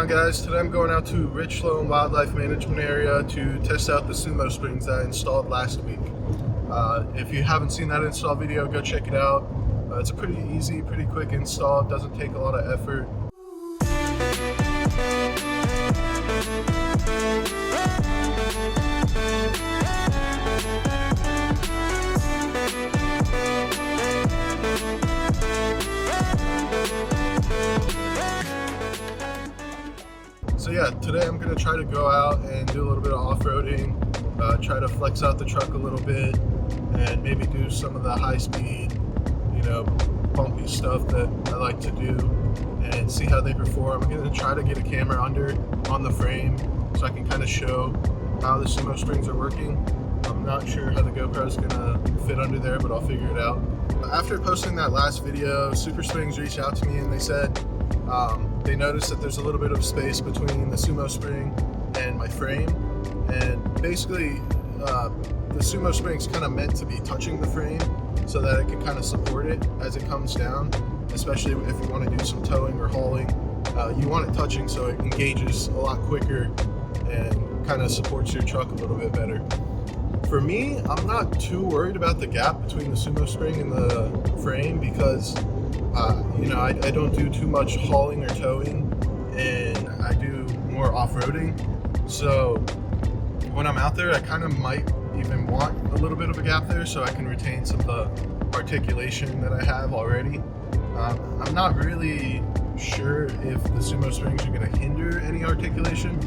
on, guys? Today I'm going out to Richland Wildlife Management Area to test out the SumoSprings that I installed last week. If you haven't seen that install video, go check it out. It's a pretty easy, pretty quick install. It doesn't take a lot of effort. So yeah, today I'm going to try to go out and do a little bit of off-roading, try to flex out the truck a little bit, and maybe do some of the high-speed, bumpy stuff that I like to do, and see how they perform. I'm going to try to get a camera on the frame so I can kind of show how the SumoSprings are working. I'm not sure how the GoPro is going to fit under there, but I'll figure it out. After posting that last video, SuperSprings reached out to me and they said they noticed that there's a little bit of space between the SumoSpring and my frame, and basically the SumoSpring's kind of meant to be touching the frame so that it can kind of support it as it comes down, especially if you want to do some towing or hauling. You want it touching so it engages a lot quicker and kind of supports your truck a little bit better. For me, I'm not too worried about the gap between the SumoSpring and the frame because I don't do too much hauling or towing, and I do more off-roading. So when I'm out there, I kind of might even want a little bit of a gap there so I can retain some of the articulation that I have already. I'm not really sure if the SumoSprings are going to hinder any articulation,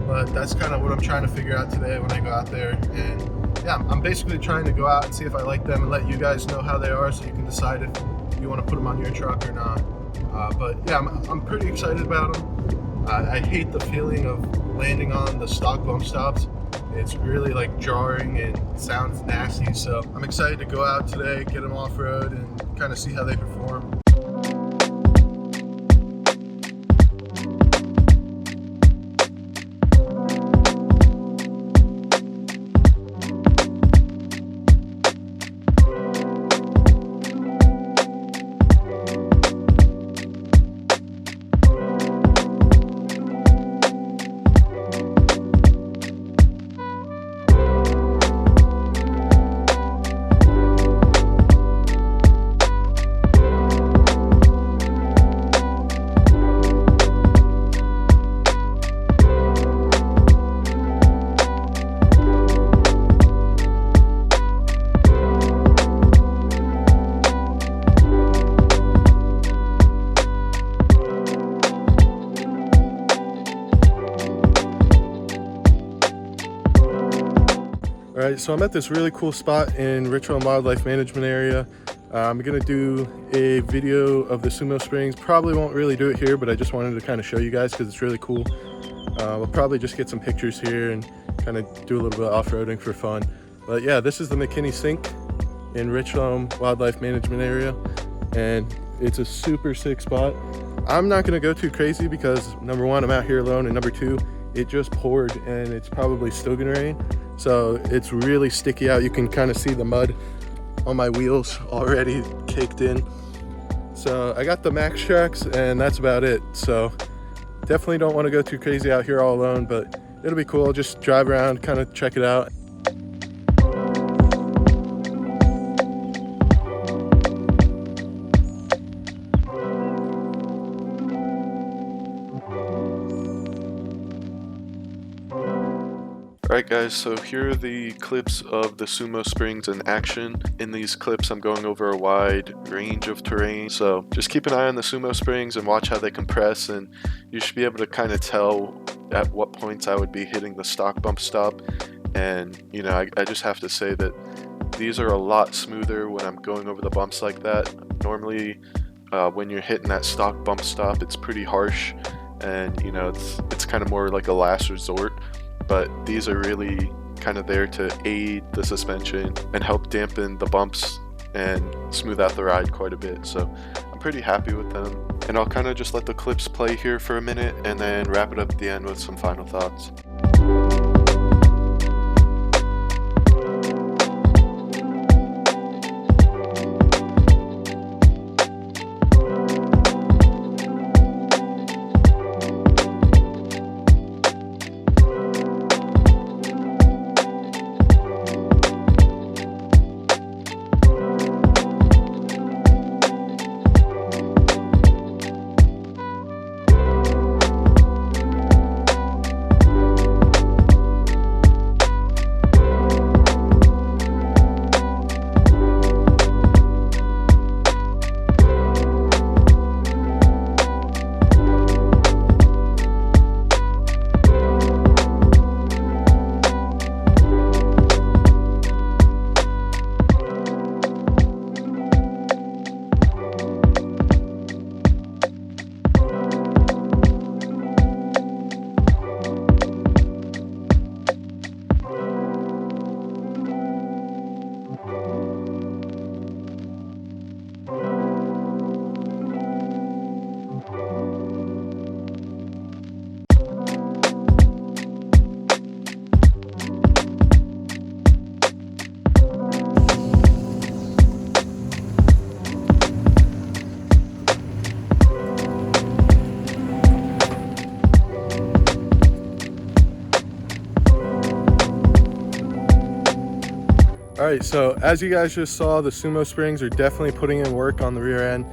but that's kind of what I'm trying to figure out today when I go out there. And yeah, I'm basically trying to go out and see if I like them and let you guys know how they are so you can decide if you want to put them on your truck or not. But yeah, I'm pretty excited about them. I hate the feeling of landing on the stock bump stops. It's really like jarring and sounds nasty. So I'm excited to go out today, get them off road, and kind of see how they perform. Alright, so I'm at this really cool spot in Richland Wildlife Management Area. I'm going to do a video of the SumoSprings. Probably won't really do it here, but I just wanted to kind of show you guys because it's really cool. We'll probably just get some pictures here and kind of do a little bit of off-roading for fun. But yeah, this is the McKinney Sink in Richland Wildlife Management Area, and it's a super sick spot. I'm not going to go too crazy because number one, I'm out here alone, and number two, it just poured and it's probably still going to rain. So it's really sticky out. You can kind of see the mud on my wheels already caked in. So I got the max tracks and that's about it. So definitely don't want to go too crazy out here all alone, but it'll be cool. Just drive around, kind of check it out. Alright guys, so here are the clips of the SumoSprings in action. In these clips I'm going over a wide range of terrain, so just keep an eye on the SumoSprings and watch how they compress, and you should be able to kind of tell at what points I would be hitting the stock bump stop. And I just have to say that these are a lot smoother when I'm going over the bumps like that. Normally when you're hitting that stock bump stop, it's pretty harsh, and it's kind of more like a last resort. But these are really kind of there to aid the suspension and help dampen the bumps and smooth out the ride quite a bit. So I'm pretty happy with them, and I'll kind of just let the clips play here for a minute and then wrap it up at the end with some final thoughts. Alright, so as you guys just saw, the SumoSprings are definitely putting in work on the rear end.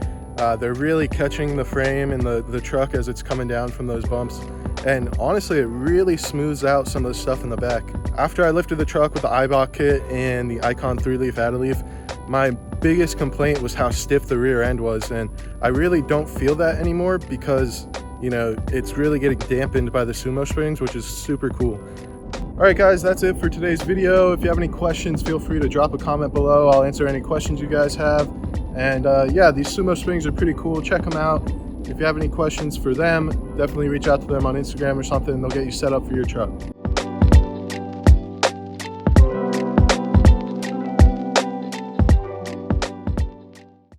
They're really catching the frame and the truck as it's coming down from those bumps. And honestly, it really smooths out some of the stuff in the back. After I lifted the truck with the Eibach kit and the Icon 3-leaf add-a-leaf, my biggest complaint was how stiff the rear end was. And I really don't feel that anymore because, you know, it's really getting dampened by the SumoSprings, which is super cool. Alright guys, that's it for today's video. If you have any questions, feel free to drop a comment below. I'll answer any questions you guys have. And yeah, these SumoSprings are pretty cool. Check them out. If you have any questions for them, definitely reach out to them on Instagram or something. They'll get you set up for your truck.